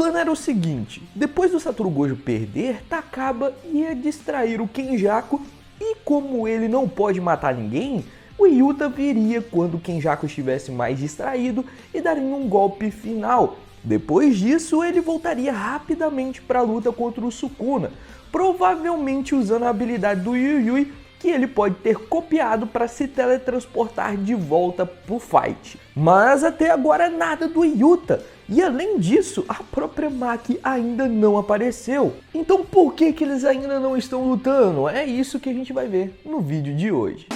plano era o seguinte: depois do Satoru Gojo perder, Takaba ia distrair o Kenjaku e como ele não pode matar ninguém, o Yuta viria quando o Kenjaku estivesse mais distraído e daria um golpe final. Depois disso, ele voltaria rapidamente para a luta contra o Sukuna, provavelmente usando a habilidade do Yui, que ele pode ter copiado para se teletransportar de volta pro fight. Mas até agora nada do Yuta. E além disso, a própria Maki ainda não apareceu. Então por que eles ainda não estão lutando? É isso que a gente vai ver no vídeo de hoje.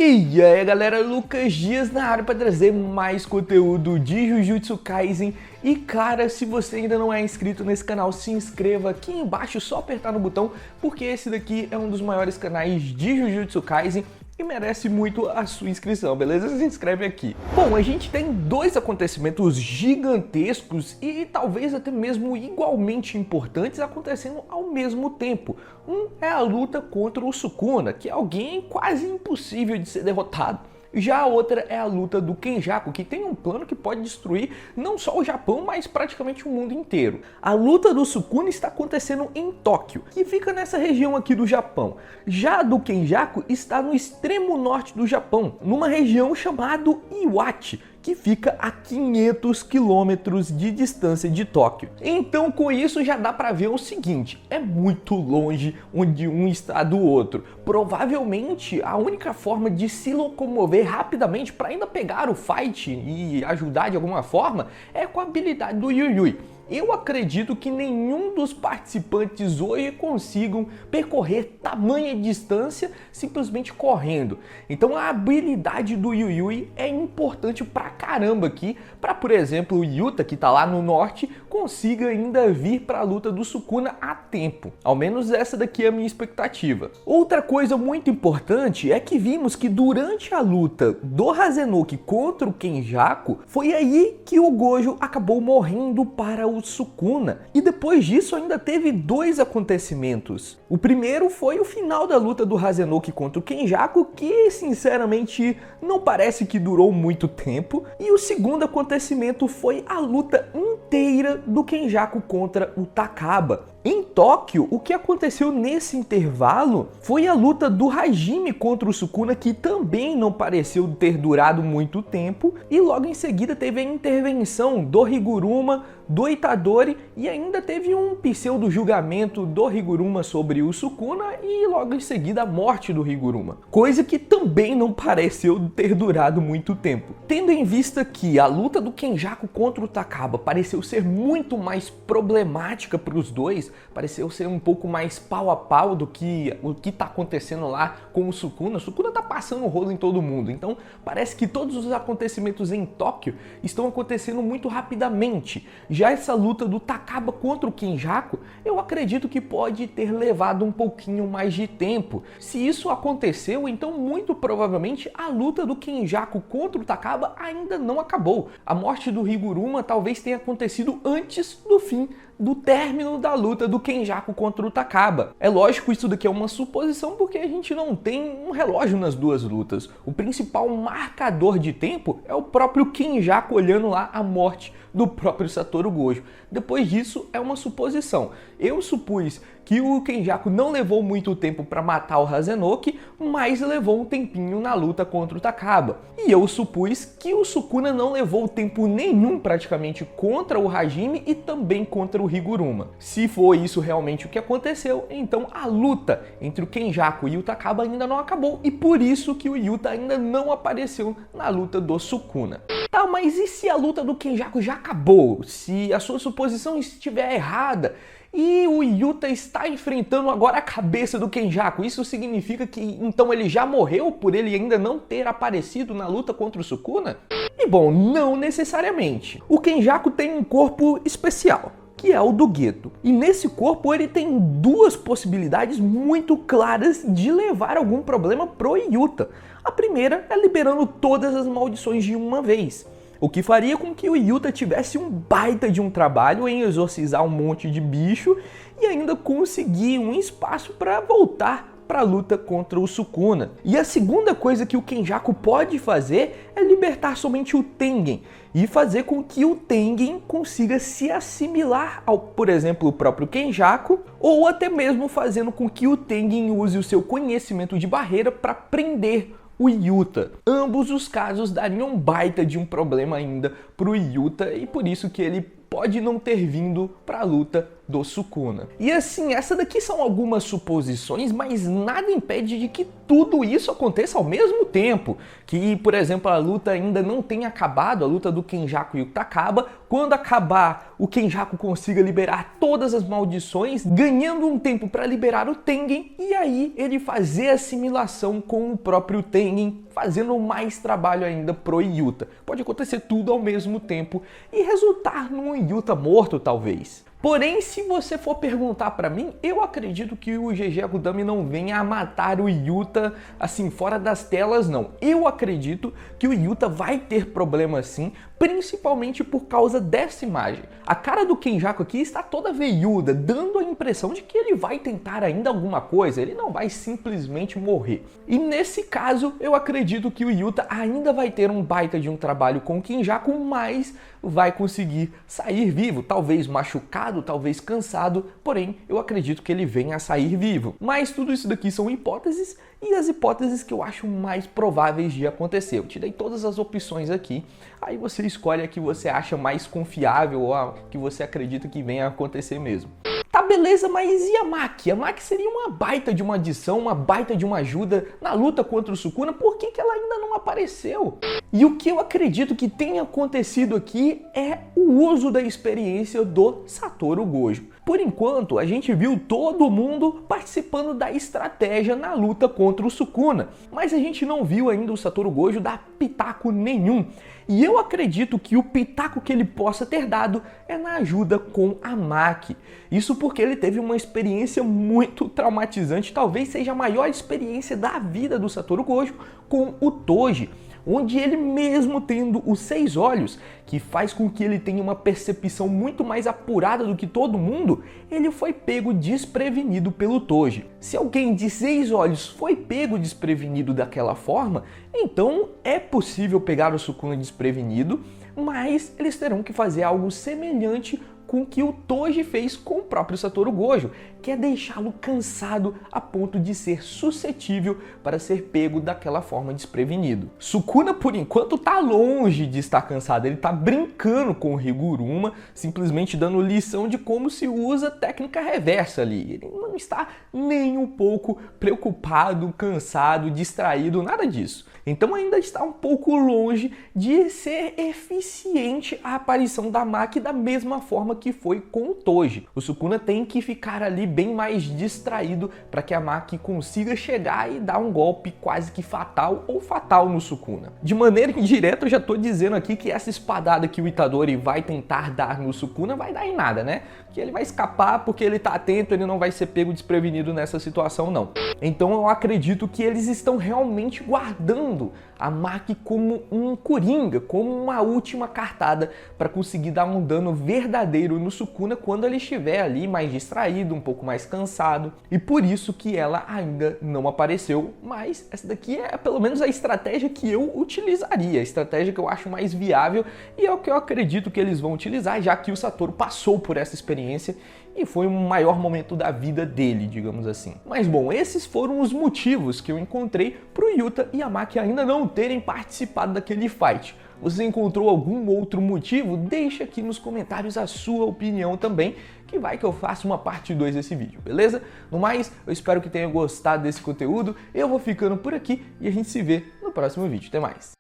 E aí galera, Lucas Dias na área para trazer mais conteúdo de Jujutsu Kaisen. E cara, se você ainda não é inscrito nesse canal, se inscreva aqui embaixo, só apertar no botão, porque esse daqui é um dos maiores canais de Jujutsu Kaisen e merece muito a sua inscrição, beleza? Se inscreve aqui. Bom, a gente tem dois acontecimentos gigantescos e talvez até mesmo igualmente importantes acontecendo ao mesmo tempo. Um é a luta contra o Sukuna, que é alguém quase impossível de ser derrotado. Já a outra é a luta do Kenjaku, que tem um plano que pode destruir não só o Japão, mas praticamente o mundo inteiro. A luta do Sukuna está acontecendo em Tóquio, que fica nessa região aqui do Japão. Já a do Kenjaku está no extremo norte do Japão, numa região chamada Iwate, que fica a 500 quilômetros de distância de Tóquio. Então com isso já dá para ver o seguinte, é muito longe onde um está do outro. Provavelmente a única forma de se locomover rapidamente para ainda pegar o fight e ajudar de alguma forma é com a habilidade do Yui. Eu acredito que nenhum dos participantes hoje consigam percorrer tamanha distância simplesmente correndo. Então a habilidade do Yui é importante pra caramba aqui, para por exemplo o Yuta, que tá lá no norte, consiga ainda vir para a luta do Sukuna a tempo. Ao menos essa daqui é a minha expectativa. Outra coisa muito importante é que vimos que durante a luta do Hazenouki contra o Kenjaku, foi aí que o Gojo acabou morrendo para o Sukuna. E depois disso ainda teve dois acontecimentos. O primeiro foi o final da luta do Hazenouki contra o Kenjaku, que sinceramente não parece que durou muito tempo. E o segundo acontecimento foi a luta inteira do Kenjaku contra o Takaba. Em Tóquio, o que aconteceu nesse intervalo foi a luta do Hajime contra o Sukuna, que também não pareceu ter durado muito tempo, e logo em seguida teve a intervenção do Higuruma, do Itadori, e ainda teve um pseudo julgamento do Higuruma sobre o Sukuna e logo em seguida a morte do Higuruma, coisa que também não pareceu ter durado muito tempo. Tendo em vista que a luta do Kenjaku contra o Takaba pareceu ser muito mais problemática para os dois, pareceu ser um pouco mais pau a pau do que o que tá acontecendo lá com o Sukuna. O Sukuna tá passando o rolo em todo mundo, então parece que todos os acontecimentos em Tóquio estão acontecendo muito rapidamente. Já essa luta do Takaba contra o Kenjaku, eu acredito que pode ter levado um pouquinho mais de tempo. Se isso aconteceu, então muito provavelmente a luta do Kenjaku contra o Takaba ainda não acabou. A morte do Higuruma talvez tenha acontecido antes do fim do término da luta do Kenjaku contra o Takaba. É lógico, isso daqui é uma suposição porque a gente não tem um relógio nas duas lutas. O principal marcador de tempo é o próprio Kenjaku olhando lá a morte do próprio Satoru Gojo. Depois disso é uma suposição. Eu supus que o Kenjaku não levou muito tempo para matar o Hazenouki, mas levou um tempinho na luta contra o Takaba. E eu supus que o Sukuna não levou tempo nenhum praticamente contra o Hajime e também contra o Higuruma. Se foi isso realmente o que aconteceu, então a luta entre o Kenjaku e o Takaba ainda não acabou e por isso que o Yuta ainda não apareceu na luta do Sukuna. Tá, mas e se a luta do Kenjaku já acabou? Se a sua suposição estiver errada e o Yuta está enfrentando agora a cabeça do Kenjaku, isso significa que então ele já morreu por ele ainda não ter aparecido na luta contra o Sukuna? E bom, não necessariamente. O Kenjaku tem um corpo especial, que é o do Geto. E nesse corpo ele tem duas possibilidades muito claras de levar algum problema pro Yuta. A primeira é liberando todas as maldições de uma vez, o que faria com que o Yuta tivesse um baita de um trabalho em exorcizar um monte de bicho e ainda conseguir um espaço para voltar para a luta contra o Sukuna. E a segunda coisa que o Kenjaku pode fazer é libertar somente o Tengen e fazer com que o Tengen consiga se assimilar ao, por exemplo, o próprio Kenjaku, ou até mesmo fazendo com que o Tengen use o seu conhecimento de barreira para prender o Yuta. Ambos os casos dariam um baita de um problema ainda pro Yuta e por isso que ele pode não ter vindo para a luta do Sukuna. E assim, essa daqui são algumas suposições, mas nada impede de que tudo isso aconteça ao mesmo tempo. Que, por exemplo, a luta ainda não tenha acabado, a luta do Kenjaku e o Takaba. Quando acabar, o Kenjaku consiga liberar todas as maldições, ganhando um tempo para liberar o Tengen, e aí ele fazer assimilação com o próprio Tengen, fazendo mais trabalho ainda pro Yuta. Pode acontecer tudo ao mesmo tempo e resultar num Yuta morto, talvez. Porém, se você for perguntar pra mim, eu acredito que o GG Akutami não venha a matar o Yuta assim fora das telas, não. Eu acredito que o Yuta vai ter problema sim, principalmente por causa dessa imagem. A cara do Kenjaku aqui está toda veiuda, dando a impressão de que ele vai tentar ainda alguma coisa, ele não vai simplesmente morrer. E nesse caso, eu acredito que o Yuta ainda vai ter um baita de um trabalho com o Kenjaku, mas vai conseguir sair vivo, talvez machucado, talvez cansado, porém eu acredito que ele venha a sair vivo. Mas tudo isso daqui são hipóteses e as hipóteses que eu acho mais prováveis de acontecer. Eu te dei todas as opções aqui, aí você escolhe a que você acha mais confiável ou a que você acredita que venha a acontecer mesmo. Tá, beleza, mas e a Maki? A Maki seria uma baita de uma adição, uma baita de uma ajuda na luta contra o Sukuna, por que que ela ainda não apareceu? E o que eu acredito que tenha acontecido aqui é o uso da experiência do Satoru Gojo. Por enquanto, a gente viu todo mundo participando da estratégia na luta contra o Sukuna, mas a gente não viu ainda o Satoru Gojo dar pitaco nenhum. E eu acredito que o pitaco que ele possa ter dado é na ajuda com a Maki. Isso porque ele teve uma experiência muito traumatizante, talvez seja a maior experiência da vida do Satoru Gojo com o Toji, onde ele mesmo tendo os 6 olhos, que faz com que ele tenha uma percepção muito mais apurada do que todo mundo, ele foi pego desprevenido pelo Toji. Se alguém de 6 olhos foi pego desprevenido daquela forma, então é possível pegar o Sukuna desprevenido, mas eles terão que fazer algo semelhante com o que o Toji fez com o próprio Satoru Gojo, que é deixá-lo cansado a ponto de ser suscetível para ser pego daquela forma desprevenido. Sukuna, por enquanto, tá longe de estar cansado, ele tá brincando com o Higuruma, simplesmente dando lição de como se usa técnica reversa ali. Ele não está nem um pouco preocupado, cansado, distraído, nada disso. Então ainda está um pouco longe de ser eficiente a aparição da Maki da mesma forma que foi com o Toji. O Sukuna tem que ficar ali bem mais distraído para que a Maki consiga chegar e dar um golpe quase que fatal ou fatal no Sukuna. De maneira indireta, eu já estou dizendo aqui que essa espadada que o Itadori vai tentar dar no Sukuna vai dar em nada, né? Que ele vai escapar porque ele tá atento, ele não vai ser pego desprevenido nessa situação, não. Então eu acredito que eles estão realmente guardando a Maki como um coringa, como uma última cartada para conseguir dar um dano verdadeiro no Sukuna quando ele estiver ali mais distraído, um pouco mais cansado. E por isso que ela ainda não apareceu, mas essa daqui é pelo menos a estratégia que eu utilizaria, a estratégia que eu acho mais viável e é o que eu acredito que eles vão utilizar, já que o Satoru passou por essa experiência e foi o maior momento da vida dele, digamos assim. Mas bom, esses foram os motivos que eu encontrei para o Yuta e a Maki ainda não terem participado daquele fight. Você encontrou algum outro motivo? Deixa aqui nos comentários a sua opinião também, que vai que eu faço uma parte 2 desse vídeo, beleza? No mais, eu espero que tenha gostado desse conteúdo, eu vou ficando por aqui e a gente se vê no próximo vídeo. Até mais!